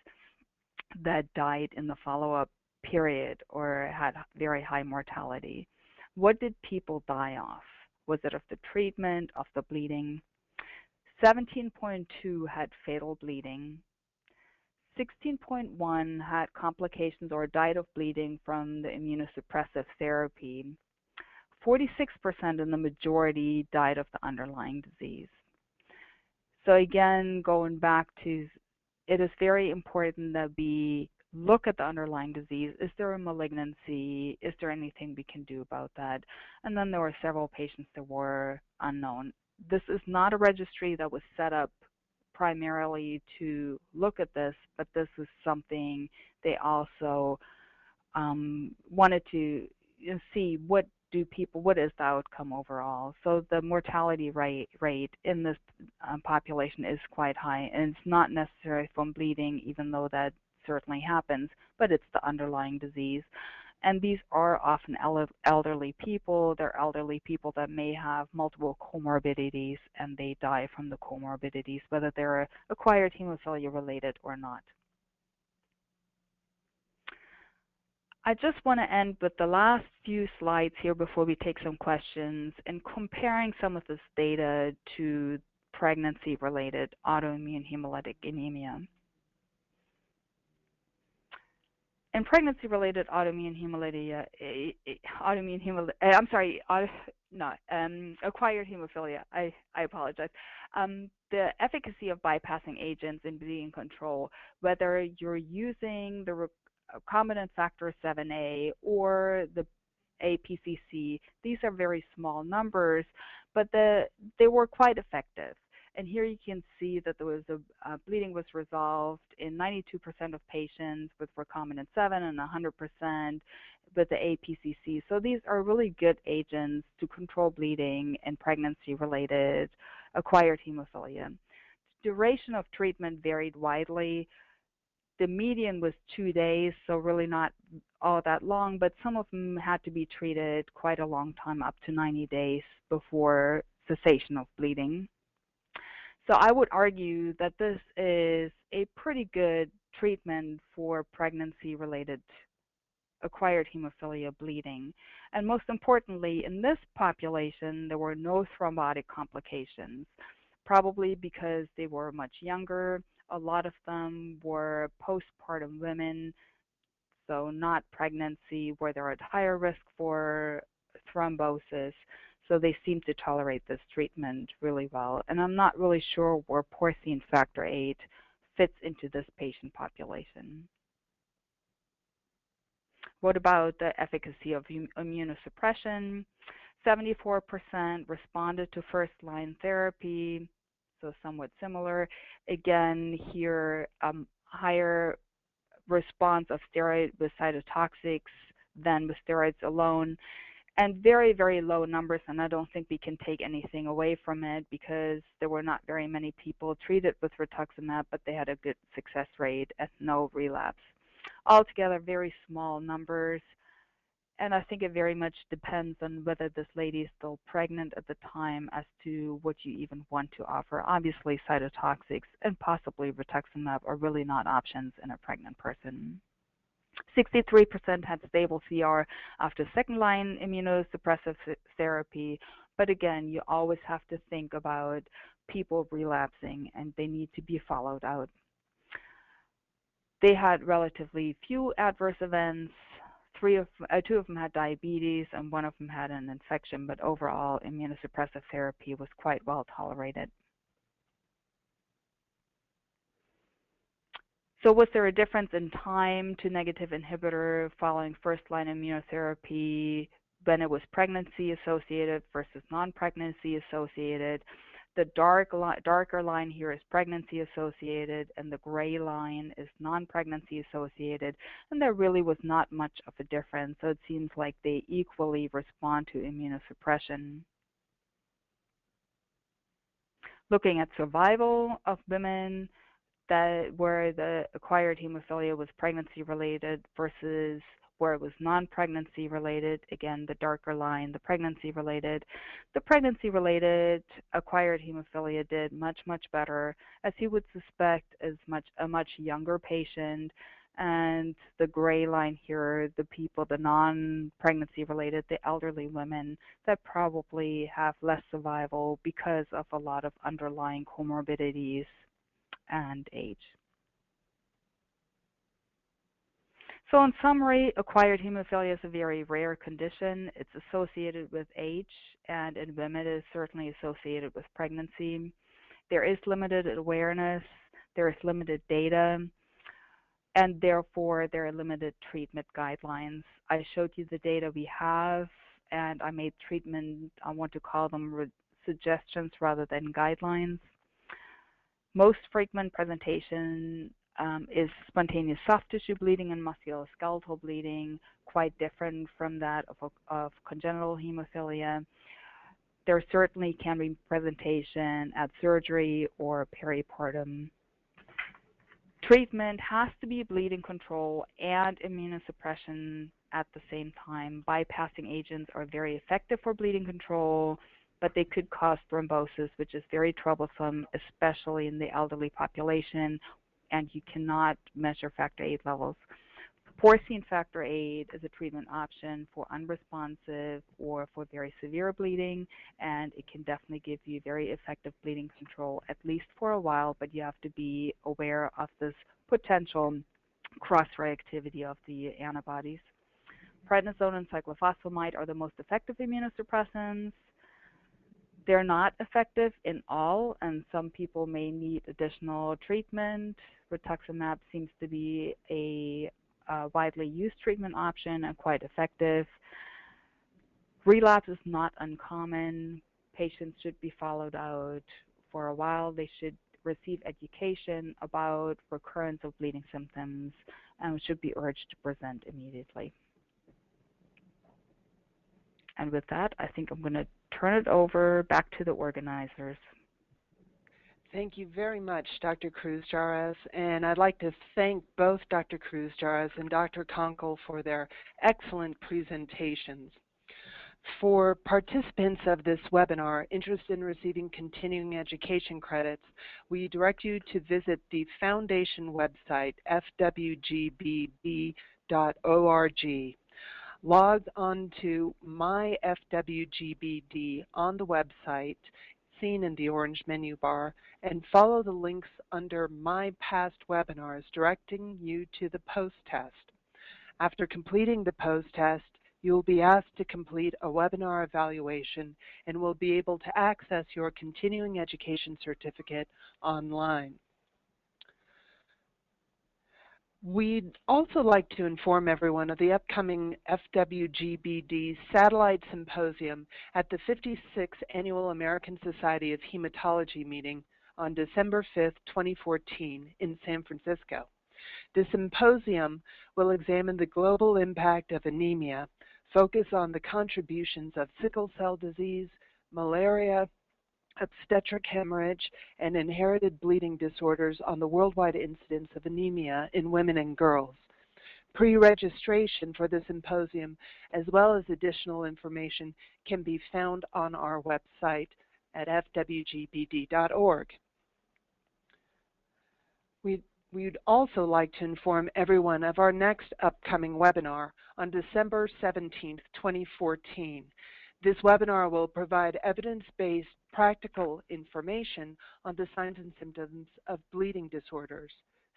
that died in the follow-up period or had very high mortality. What did people die of? Was it of the treatment, of the bleeding? 17.2 had fatal bleeding. 16.1 had complications or died of bleeding from the immunosuppressive therapy. 46% in the majority died of the underlying disease. So again, going back to, it is very important that we look at the underlying disease. Is there a malignancy? Is there anything we can do about that? And then there were several patients that were unknown. This is not a registry that was set up primarily to look at this, but this is something they also wanted to see what is the outcome overall. So the mortality rate in this population is quite high, and it's not necessarily from bleeding, even though that certainly happens, but it's the underlying disease. And these are often elderly people. They're elderly people that may have multiple comorbidities, and they die from the comorbidities, whether they're acquired hemophilia related or not. I just want to end with the last few slides here before we take some questions and comparing some of this data to pregnancy-related autoimmune hemolytic anemia. In pregnancy-related acquired hemophilia. I apologize. The efficacy of bypassing agents in bleeding control, whether you're using the recombinant factor 7A or the APCC, these are very small numbers, but they were quite effective. And here you can see that there was bleeding was resolved in 92% of patients with recombinant 7 and 100% with the APCC. So these are really good agents to control bleeding in pregnancy-related acquired hemophilia. Duration of treatment varied widely. The median was 2 days, so really not all that long, but some of them had to be treated quite a long time, up to 90 days before cessation of bleeding. So I would argue that this is a pretty good treatment for pregnancy-related acquired hemophilia bleeding. And most importantly, in this population, there were no thrombotic complications, probably because they were much younger. A lot of them were postpartum women, so not pregnancy, where they're at higher risk for thrombosis. So they seem to tolerate this treatment really well. And I'm not really sure where porcine factor VIII fits into this patient population. What about the efficacy of immunosuppression? 74% responded to first-line therapy, so somewhat similar. Again, here, higher response of steroid with cytotoxics than with steroids alone. And very, very low numbers, and I don't think we can take anything away from it because there were not very many people treated with rituximab, but they had a good success rate and no relapse. Altogether, very small numbers, and I think it very much depends on whether this lady is still pregnant at the time as to what you even want to offer. Obviously, cytotoxics and possibly rituximab are really not options in a pregnant person. 63% had stable CR after second-line immunosuppressive therapy, but again, you always have to think about people relapsing and they need to be followed out. They had relatively few adverse events. Two of them had diabetes and one of them had an infection, but overall immunosuppressive therapy was quite well tolerated. So was there a difference in time to negative inhibitor following first-line immunotherapy when it was pregnancy-associated versus non-pregnancy associated? The darker line here is pregnancy-associated, and the gray line is non-pregnancy associated, and there really was not much of a difference, so it seems like they equally respond to immunosuppression. Looking at survival of women where the acquired hemophilia was pregnancy-related versus where it was non-pregnancy-related, again, the darker line, the pregnancy-related. The pregnancy-related acquired hemophilia did much, much better, as you would suspect is a much younger patient. And the gray line here, the people, the non-pregnancy-related, the elderly women that probably have less survival because of a lot of underlying comorbidities and age. So in summary, acquired hemophilia is a very rare condition. It's associated with age, and in women it is certainly associated with pregnancy. There is limited awareness, there is limited data, and therefore there are limited treatment guidelines. I showed you the data we have, and I made treatment, I want to call them suggestions rather than guidelines. Most frequent presentation is spontaneous soft tissue bleeding and musculoskeletal bleeding, quite different from that of congenital hemophilia. There certainly can be presentation at surgery or peripartum. Treatment has to be bleeding control and immunosuppression at the same time. Bypassing agents are very effective for bleeding control, but they could cause thrombosis, which is very troublesome, especially in the elderly population, and you cannot measure factor VIII levels. Porcine factor VIII is a treatment option for unresponsive or for very severe bleeding, and it can definitely give you very effective bleeding control, at least for a while, but you have to be aware of this potential cross-reactivity of the antibodies. Prednisone and cyclophosphamide are the most effective immunosuppressants. They're not effective in all, and some people may need additional treatment. Rituximab seems to be a widely used treatment option and quite effective. Relapse is not uncommon. Patients should be followed out for a while. They should receive education about recurrence of bleeding symptoms and should be urged to present immediately. And with that, I think I'm going to turn it over back to the organizers. Thank you very much, Dr. Cruz-Jarez, and I'd like to thank both Dr. Cruz-Jarez and Dr. Conkle for their excellent presentations. For participants of this webinar interested in receiving continuing education credits, we direct you to visit the Foundation website, fwgbb.org. Log on to My FWGBD on the website, seen in the orange menu bar, and follow the links under My Past Webinars directing you to the post-test. After completing the post-test, you will be asked to complete a webinar evaluation and will be able to access your continuing education certificate online. We'd also like to inform everyone of the upcoming FWGBD Satellite Symposium at the 56th Annual American Society of Hematology meeting on December 5th, 2014 in San Francisco. The symposium will examine the global impact of anemia, focus on the contributions of sickle cell disease, malaria, obstetric hemorrhage, and inherited bleeding disorders on the worldwide incidence of anemia in women and girls. Pre-registration for the symposium, as well as additional information, can be found on our website at fwgbd.org. We'd also like to inform everyone of our next upcoming webinar on December 17th, 2014. This webinar will provide evidence-based practical information on the signs and symptoms of bleeding disorders,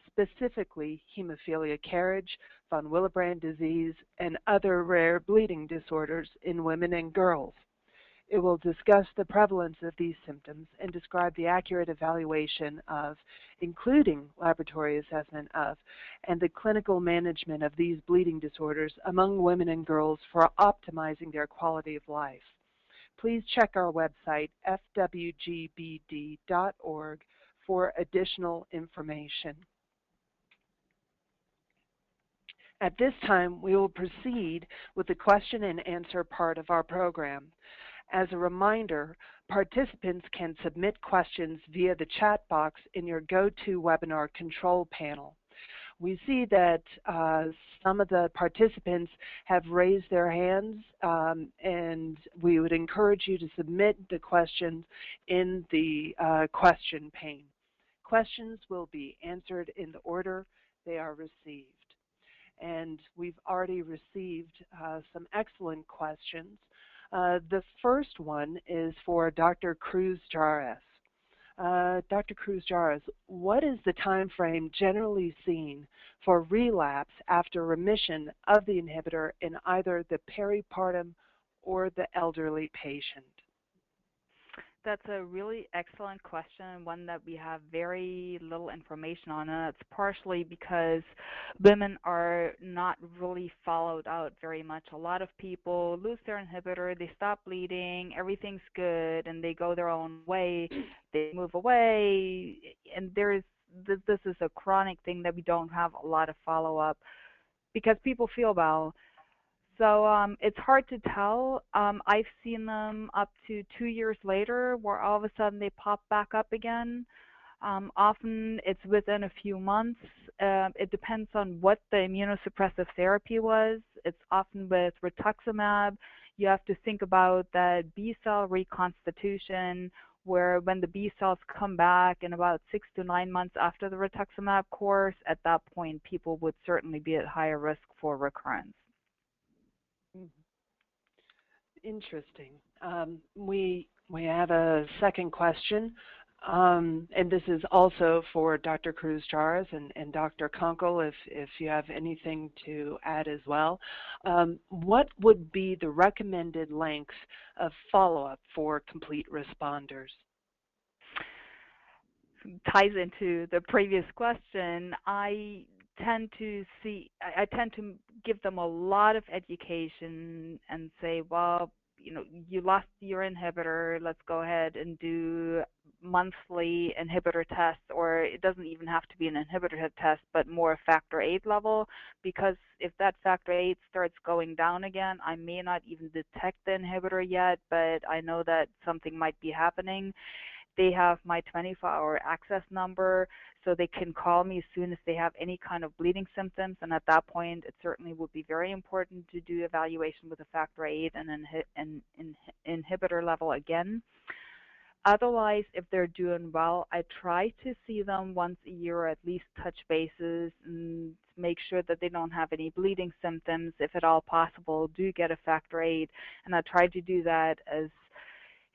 specifically hemophilia carriage, von Willebrand disease, and other rare bleeding disorders in women and girls. It will discuss the prevalence of these symptoms and describe the accurate evaluation of, including laboratory assessment of, and the clinical management of these bleeding disorders among women and girls for optimizing their quality of life. Please check our website, fwgbd.org, for additional information. At this time, we will proceed with the question and answer part of our program. As a reminder, participants can submit questions via the chat box in your GoToWebinar control panel. We see that some of the participants have raised their hands, and we would encourage you to submit the questions in the question pane. Questions will be answered in the order they are received. And we've already received some excellent questions. The first one is for Dr. Cruz-Jarez. Dr. Cruz-Jarez, what is the time frame generally seen for relapse after remission of the inhibitor in either the peripartum or the elderly patient? That's a really excellent question, one that we have very little information on, and it's partially because women are not really followed out very much. A lot of people lose their inhibitor, they stop bleeding, everything's good, and they go their own way, they move away, and this is a chronic thing that we don't have a lot of follow-up because people feel well. So it's hard to tell. I've seen them up to 2 years later where all of a sudden they pop back up again. Often it's within a few months. It depends on what the immunosuppressive therapy was. It's often with rituximab. You have to think about that B-cell reconstitution where when the B cells come back in about 6 to 9 months after the rituximab course, at that point people would certainly be at higher risk for recurrence. Interesting. We have a second question, and this is also for Dr. Cruz-Charles and Dr. Kunkel, if you have anything to add as well. What would be the recommended lengths of follow-up for complete responders? Ties into the previous question. I tend to give them a lot of education and say, well, you know, you lost your inhibitor, let's go ahead and do monthly inhibitor tests, or it doesn't even have to be an inhibitor test, but more factor VIII level, because if that factor VIII starts going down again, I may not even detect the inhibitor yet, but I know that something might be happening. They have my 24-hour access number, so they can call me as soon as they have any kind of bleeding symptoms, and at that point it certainly would be very important to do evaluation with a factor VIII and an inhibitor level again. Otherwise, if they're doing well, I try to see them once a year, or at least touch bases and make sure that they don't have any bleeding symptoms. If at all possible, do get a factor VIII, and I try to do that as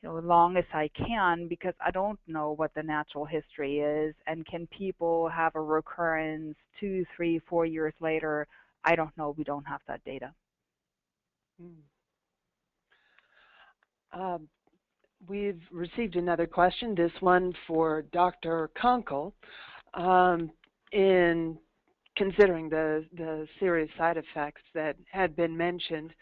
long as I can, because I don't know what the natural history is, and can people have a recurrence 2, 3, 4 years later? I don't know. We don't have that data. We've received another question, this one for Dr. Kunkel. In considering the serious side effects that had been mentioned,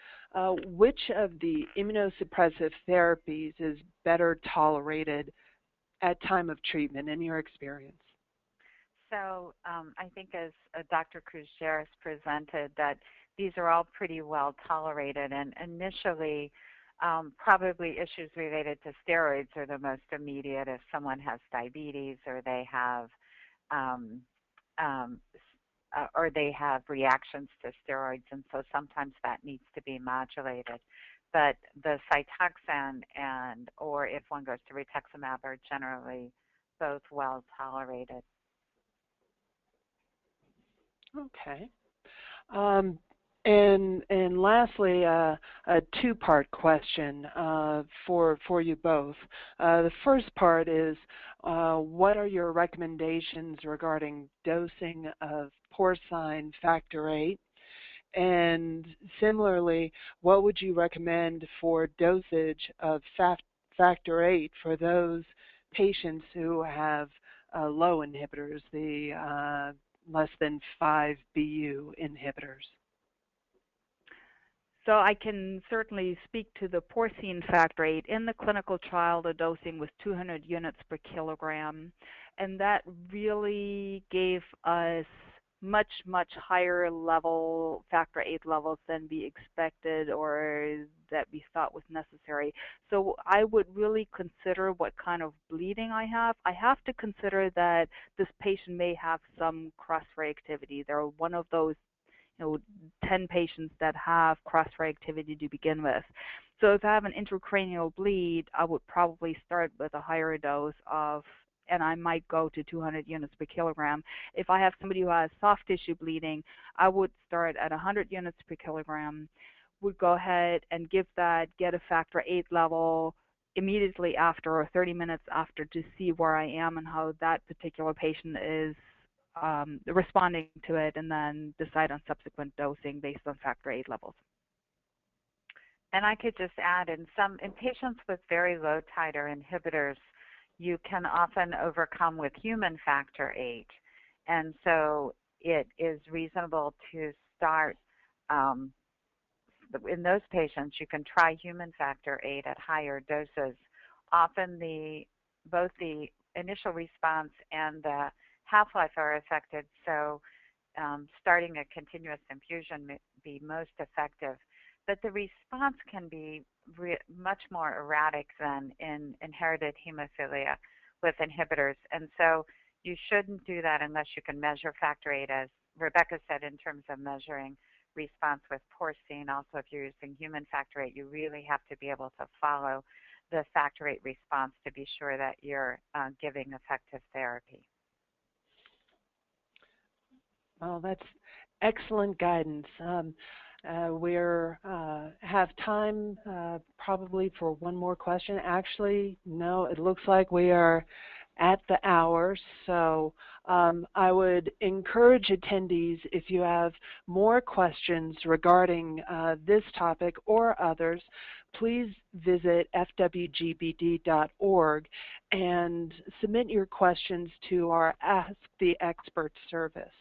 which of the immunosuppressive therapies is better tolerated at time of treatment in your experience? So I think as Dr. Cruz-Charles presented, that these are all pretty well tolerated, and initially probably issues related to steroids are the most immediate if someone has diabetes or they have reactions to steroids, and so sometimes that needs to be modulated. But the Cytoxan or if one goes to rituximab are generally both well tolerated. Okay. And lastly, a two-part question for you both. The first part is, what are your recommendations regarding dosing of porcine factor VIII? And similarly, what would you recommend for dosage of factor VIII for those patients who have low inhibitors, the less than 5 BU inhibitors? So I can certainly speak to the porcine factor VIII. In the clinical trial, the dosing was 200 units per kilogram, and that really gave us much, much higher level factor VIII levels than we expected or that we thought was necessary. So I would really consider what kind of bleeding I have. I have to consider that this patient may have some cross-reactivity. They're one of those 10 patients that have cross-reactivity to begin with. So if I have an intracranial bleed, I would probably start with a higher dose of, and I might go to 200 units per kilogram. If I have somebody who has soft tissue bleeding, I would start at 100 units per kilogram, would go ahead and give that, get a factor VIII level immediately after or 30 minutes after to see where I am and how that particular patient is responding to it, and then decide on subsequent dosing based on factor VIII levels. And I could just add, in patients with very low titer inhibitors, you can often overcome with human factor VIII. And so it is reasonable to start, in those patients, you can try human factor VIII at higher doses. Often both the initial response and the half-life are affected, so starting a continuous infusion may be most effective. But the response can be much more erratic than in inherited hemophilia with inhibitors. And so you shouldn't do that unless you can measure factor VIII, as Rebecca said, in terms of measuring response with porcine. Also, if you're using human factor VIII, you really have to be able to follow the factor VIII response to be sure that you're giving effective therapy. Well, that's excellent guidance. We have time probably for one more question. Actually, no, it looks like we are at the hour, so I would encourage attendees, if you have more questions regarding this topic or others, please visit fwgbd.org and submit your questions to our Ask the Expert service.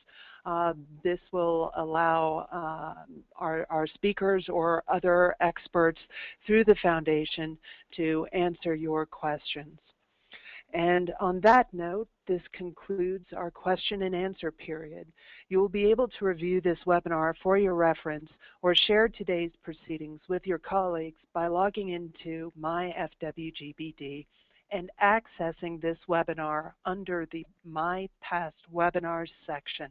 This will allow our speakers or other experts through the foundation to answer your questions. And on that note, this concludes our question and answer period. You will be able to review this webinar for your reference or share today's proceedings with your colleagues by logging into My FWGBD and accessing this webinar under the My Past Webinars section.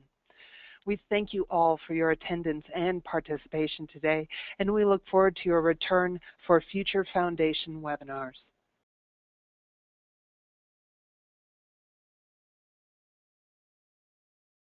We thank you all for your attendance and participation today, and we look forward to your return for future Foundation webinars.